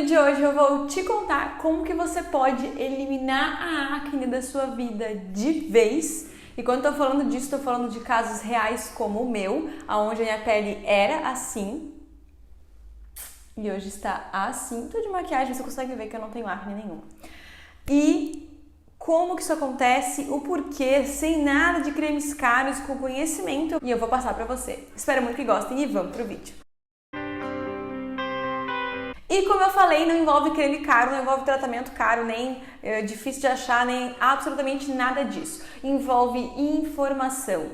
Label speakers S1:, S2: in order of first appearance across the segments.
S1: vídeo de hoje eu vou te contar como que você pode eliminar a acne da sua vida de vez. E quando eu tô falando disso, estou falando de casos reais como o meu, onde a minha pele era assim e hoje está assim. Tô de maquiagem, você consegue ver que eu não tenho acne nenhuma. E como que isso acontece, o porquê, sem nada de cremes caros, com conhecimento, e eu vou passar pra você. Espero muito que gostem e vamos pro vídeo. E como eu falei, não envolve creme caro, não envolve tratamento caro, nem difícil de achar, nem absolutamente nada disso. Envolve informação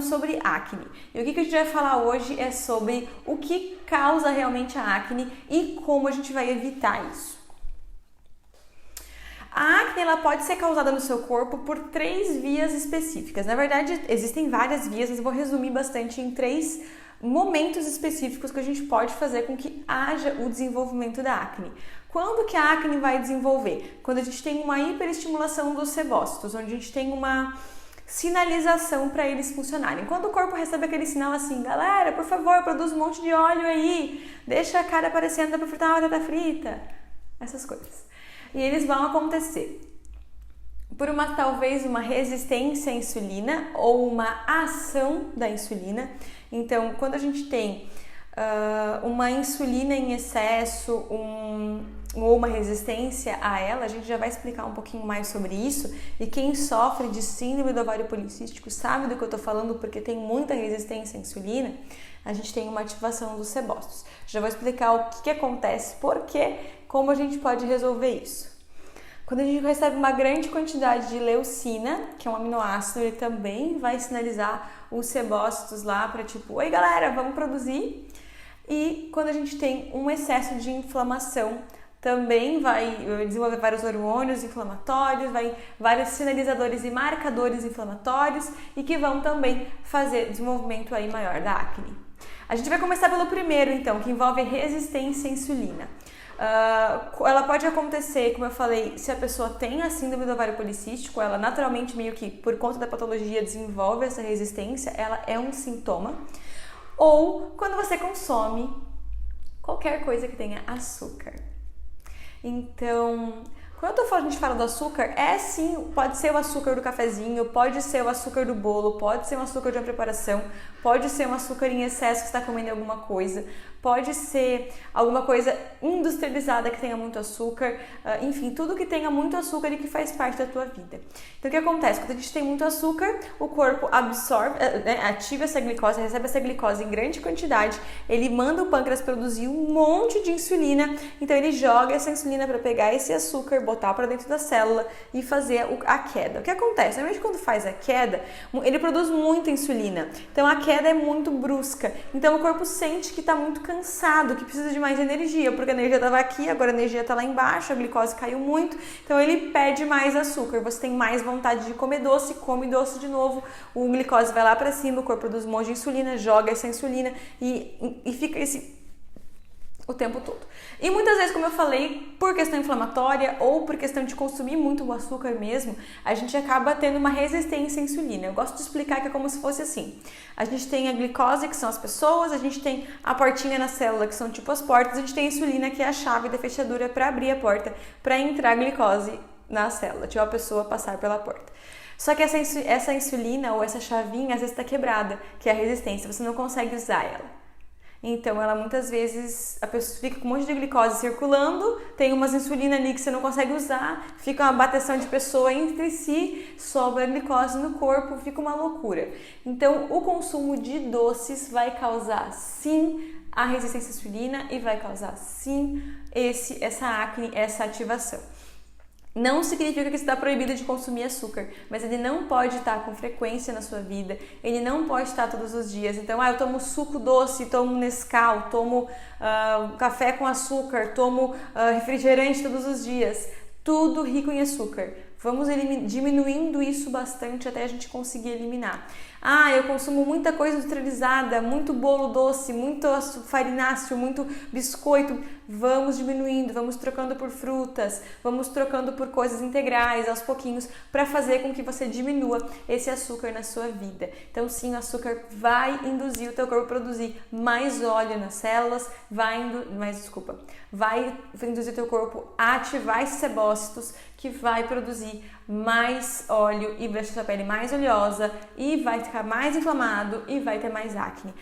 S1: sobre acne. E o que a gente vai falar hoje é sobre o que causa realmente a acne e como a gente vai evitar isso. A acne ela pode ser causada no seu corpo por 3 vias específicas. Na verdade, existem várias vias, mas eu vou resumir bastante em 3 momentos específicos que a gente pode fazer com que haja o desenvolvimento da acne. Quando que a acne vai desenvolver? Quando a gente tem uma hiperestimulação dos sebócitos, onde a gente tem uma sinalização para eles funcionarem. Quando o corpo recebe aquele sinal assim, galera, por favor, produz um monte de óleo aí, deixa a cara aparecendo para fritar uma batata frita, essas coisas. E eles vão acontecer por talvez uma resistência à insulina ou uma ação da insulina. Então, quando a gente tem uma insulina em excesso ou uma resistência a ela, a gente já vai explicar um pouquinho mais sobre isso. E quem sofre de síndrome do ovário policístico sabe do que eu tô falando, porque tem muita resistência à insulina. A gente tem uma ativação dos sebócitos. Já vou explicar o que acontece, como a gente pode resolver isso. Quando a gente recebe uma grande quantidade de leucina, que é um aminoácido, ele também vai sinalizar os sebócitos lá para tipo, oi galera, vamos produzir. E quando a gente tem um excesso de inflamação, também vai desenvolver vários hormônios inflamatórios, vários sinalizadores e marcadores inflamatórios e que vão também fazer desenvolvimento aí maior da acne. A gente vai começar pelo primeiro, então, que envolve resistência à insulina. Ela pode acontecer, como eu falei, se a pessoa tem a síndrome do ovário policístico, ela naturalmente meio que por conta da patologia desenvolve essa resistência, ela é um sintoma. Ou quando você consome qualquer coisa que tenha açúcar. Então, quando a gente fala do açúcar, sim, pode ser o açúcar do cafezinho, pode ser o açúcar do bolo, pode ser o açúcar de uma preparação, pode ser um açúcar em excesso que você está comendo alguma coisa, pode ser alguma coisa industrializada que tenha muito açúcar, enfim, tudo que tenha muito açúcar e que faz parte da tua vida. Então, o que acontece? Quando a gente tem muito açúcar, o corpo absorve, ativa essa glicose, recebe essa glicose em grande quantidade, ele manda o pâncreas produzir um monte de insulina, então ele joga essa insulina para pegar esse açúcar, botar para dentro da célula e fazer a queda. O que acontece? Normalmente quando faz a queda, ele produz muita insulina, então a queda é muito brusca, então o corpo sente que está muito cansado, que precisa de mais energia, porque a energia estava aqui, agora a energia está lá embaixo, a glicose caiu muito, então ele pede mais açúcar, você tem mais vontade de comer doce, come doce de novo, o glicose vai lá para cima, o corpo produz um monte de insulina, joga essa insulina e fica o tempo todo. E muitas vezes, como eu falei, por questão inflamatória ou por questão de consumir muito o açúcar mesmo, a gente acaba tendo uma resistência à insulina. Eu gosto de explicar que é como se fosse assim. A gente tem a glicose, que são as pessoas, a gente tem a portinha na célula, que são tipo as portas, a gente tem a insulina, que é a chave da fechadura para abrir a porta, para entrar a glicose na célula, tipo a pessoa passar pela porta. Só que essa insulina ou essa chavinha às vezes está quebrada, que é a resistência, você não consegue usar ela. Então, ela muitas vezes, a pessoa fica com um monte de glicose circulando, tem umas insulina ali que você não consegue usar, fica uma bateção de pessoa entre si, sobra glicose no corpo, fica uma loucura. Então, o consumo de doces vai causar, sim, a resistência à insulina e vai causar, sim, essa acne, essa ativação. Não significa que você está proibido de consumir açúcar, mas ele não pode estar com frequência na sua vida, ele não pode estar todos os dias. Então, eu tomo suco doce, tomo Nescau, tomo café com açúcar, tomo refrigerante todos os dias, tudo rico em açúcar. Vamos diminuindo isso bastante até a gente conseguir eliminar. Eu consumo muita coisa industrializada, muito bolo doce, muito farináceo, muito biscoito. Vamos diminuindo, vamos trocando por frutas, vamos trocando por coisas integrais aos pouquinhos para fazer com que você diminua esse açúcar na sua vida. Então sim, o açúcar vai induzir o teu corpo a produzir mais óleo nas células, vai induzir o teu corpo a ativar esses sebócitos, que vai produzir mais óleo e vai deixar sua pele mais oleosa e vai ficar mais inflamado e vai ter mais acne.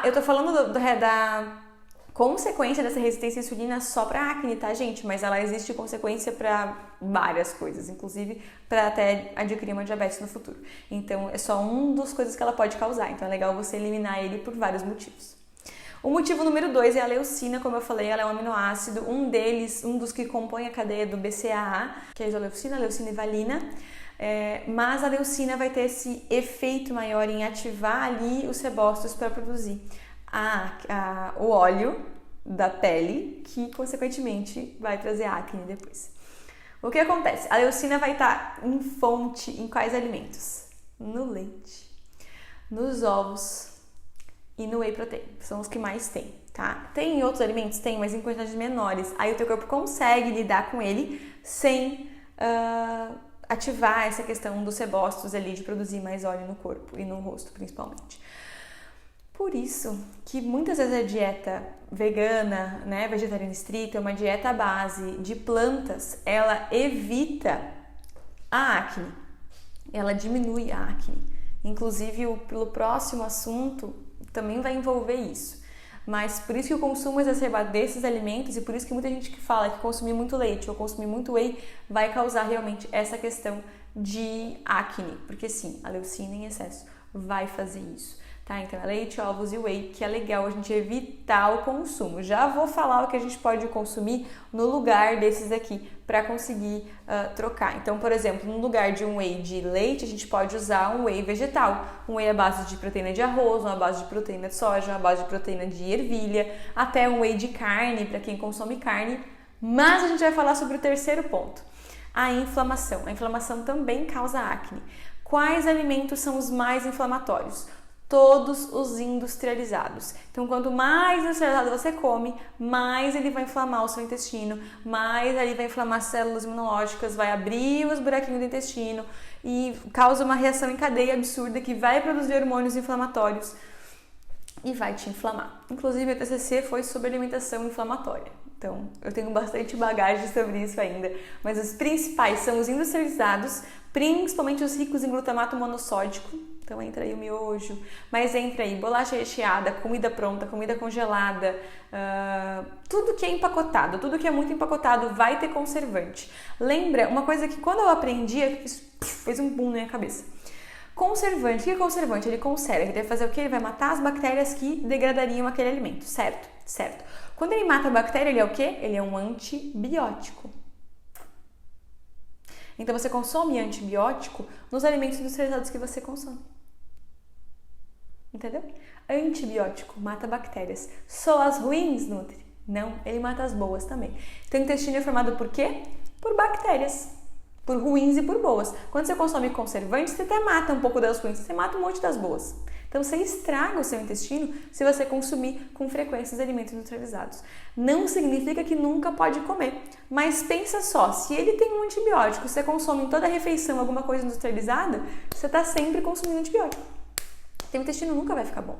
S1: Eu tô falando da consequência dessa resistência à insulina só para acne, tá, gente? Mas ela existe consequência para várias coisas, inclusive para até adquirir uma diabetes no futuro. Então, é só uma das coisas que ela pode causar. Então, é legal você eliminar ele por vários motivos. O motivo número 2 é a leucina, como eu falei, ela é um aminoácido, um dos que compõe a cadeia do BCAA, que é a isoleucina, leucina e valina. Mas a leucina vai ter esse efeito maior em ativar ali os sebócitos para produzir o óleo da pele, que consequentemente vai trazer acne depois. O que acontece? A leucina vai estar em fonte em quais alimentos? No leite, nos ovos e no whey protein, que são os que mais tem, tá? Tem em outros alimentos? Tem, mas em quantidades menores. Aí o teu corpo consegue lidar com ele sem ativar essa questão dos sebócitos ali de produzir mais óleo no corpo e no rosto, principalmente. Por isso que muitas vezes a dieta vegana, né, vegetariana estrita, uma dieta à base de plantas, ela evita a acne, ela diminui a acne. Inclusive, pelo próximo assunto, também vai envolver isso. Mas por isso que o consumo exacerbado desses alimentos, e por isso que muita gente que fala que consumir muito leite ou consumir muito whey vai causar realmente essa questão de acne. Porque sim, a leucina em excesso vai fazer isso. Tá? Então é leite, ovos e whey, que é legal a gente evitar o consumo. Já vou falar o que a gente pode consumir no lugar desses aqui para conseguir trocar. Então, por exemplo, no lugar de um whey de leite, a gente pode usar um whey vegetal. Um whey à base de proteína de arroz, uma base de proteína de soja, uma base de proteína de ervilha, até um whey de carne para quem consome carne. Mas a gente vai falar sobre o terceiro ponto, a inflamação. A inflamação também causa acne. Quais alimentos são os mais inflamatórios? Todos os industrializados. Então, quanto mais industrializado você come, mais ele vai inflamar o seu intestino, mais ele vai inflamar as células imunológicas, vai abrir os buraquinhos do intestino e causa uma reação em cadeia absurda que vai produzir hormônios inflamatórios e vai te inflamar. Inclusive, a TCC foi sobre alimentação inflamatória. Então, eu tenho bastante bagagem sobre isso ainda, mas os principais são os industrializados, principalmente os ricos em glutamato monossódico. Então entra aí o miojo, mas entra aí bolacha recheada, comida pronta, comida congelada, tudo que é empacotado, tudo que é muito empacotado vai ter conservante. Lembra, uma coisa que quando eu aprendi, fez um boom na minha cabeça. Conservante, o que é conservante? Ele conserva, ele vai fazer o quê? Ele vai matar as bactérias que degradariam aquele alimento, certo? Certo. Quando ele mata a bactéria, ele é o quê? Ele é um antibiótico. Então você consome antibiótico nos alimentos industrializados que você consome. Entendeu? Antibiótico mata bactérias. Só as ruins nutre? Não, ele mata as boas também. Então o intestino é formado por quê? Por bactérias. Por ruins e por boas. Quando você consome conservantes, você até mata um pouco das ruins, você mata um monte das boas. Então você estraga o seu intestino se você consumir com frequência os alimentos industrializados. Não significa que nunca pode comer, mas pensa só, se ele tem um antibiótico, você consome em toda a refeição alguma coisa industrializada, você está sempre consumindo antibiótico. Então o intestino nunca vai ficar bom.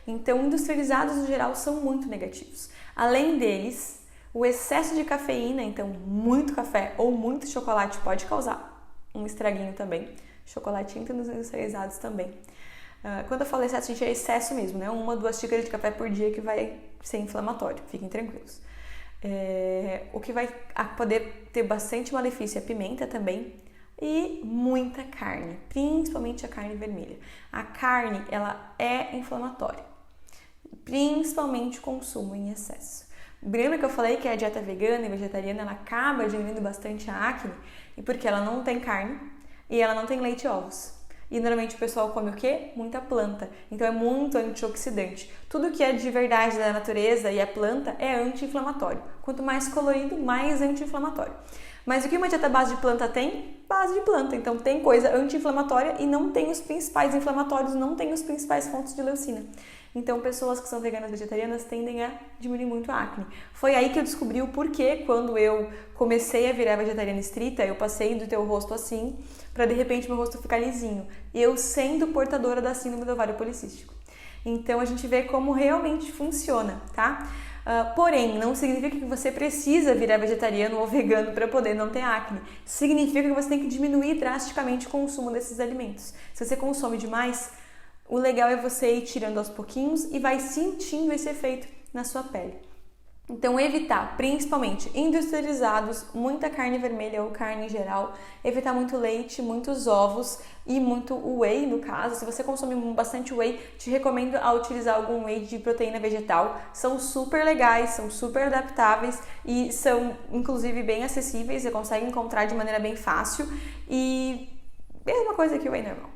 S1: Então industrializados no geral são muito negativos. Além deles, o excesso de cafeína, então muito café ou muito chocolate pode causar um estraguinho também. Chocolate entra nos industrializados também. Quando eu falo excesso, gente, é excesso mesmo, né? 1 ou 2 xícaras de café por dia que vai ser inflamatório, fiquem tranquilos. O que vai poder ter bastante malefício é a pimenta também e muita carne, principalmente a carne vermelha. A carne, ela é inflamatória, principalmente o consumo em excesso. Lembra que eu falei que a dieta vegana e vegetariana, ela acaba diminuindo bastante a acne? E porque ela não tem carne e ela não tem leite e ovos. E normalmente o pessoal come o quê? Muita planta. Então é muito antioxidante. Tudo que é de verdade da natureza e a planta é anti-inflamatório. Quanto mais colorido, mais anti-inflamatório. Mas o que uma dieta à base de planta tem? Base de planta. Então tem coisa anti-inflamatória e não tem os principais inflamatórios, não tem os principais fontes de leucina. Então pessoas que são veganas vegetarianas tendem a diminuir muito a acne. Foi aí que eu descobri o porquê quando eu comecei a virar vegetariana estrita, eu passei do ter o rosto assim, para de repente meu rosto ficar lisinho. Eu sendo portadora da síndrome do ovário policístico. Então a gente vê como realmente funciona, tá? Porém, não significa que você precisa virar vegetariano ou vegano para poder não ter acne. Significa que você tem que diminuir drasticamente o consumo desses alimentos. Se você consome demais, o legal é você ir tirando aos pouquinhos e vai sentindo esse efeito na sua pele. Então, evitar, principalmente industrializados, muita carne vermelha ou carne em geral, evitar muito leite, muitos ovos e muito whey, no caso. Se você consome bastante whey, te recomendo a utilizar algum whey de proteína vegetal. São super legais, são super adaptáveis e são, inclusive, bem acessíveis. Você consegue encontrar de maneira bem fácil e mesma coisa que o whey normal.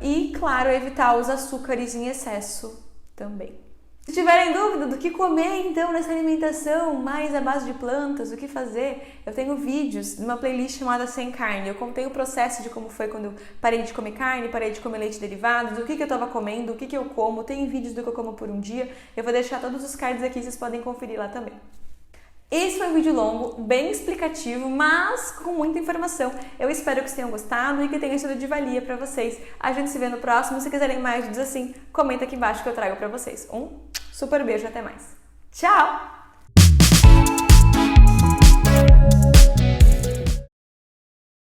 S1: E, claro, evitar os açúcares em excesso também. Se tiverem dúvida do que comer então nessa alimentação mais à base de plantas, o que fazer, eu tenho vídeos de uma playlist chamada Sem Carne. Eu contei o processo de como foi quando eu parei de comer carne, parei de comer leite derivados, o que eu estava comendo, o que eu como, tem vídeos do que eu como por um dia. Eu vou deixar todos os cards aqui, vocês podem conferir lá também. Esse foi um vídeo longo, bem explicativo, mas com muita informação. Eu espero que vocês tenham gostado e que tenha sido de valia para vocês. A gente se vê no próximo. Se quiserem mais vídeos assim, comenta aqui embaixo que eu trago para vocês. Um super beijo, até mais. Tchau!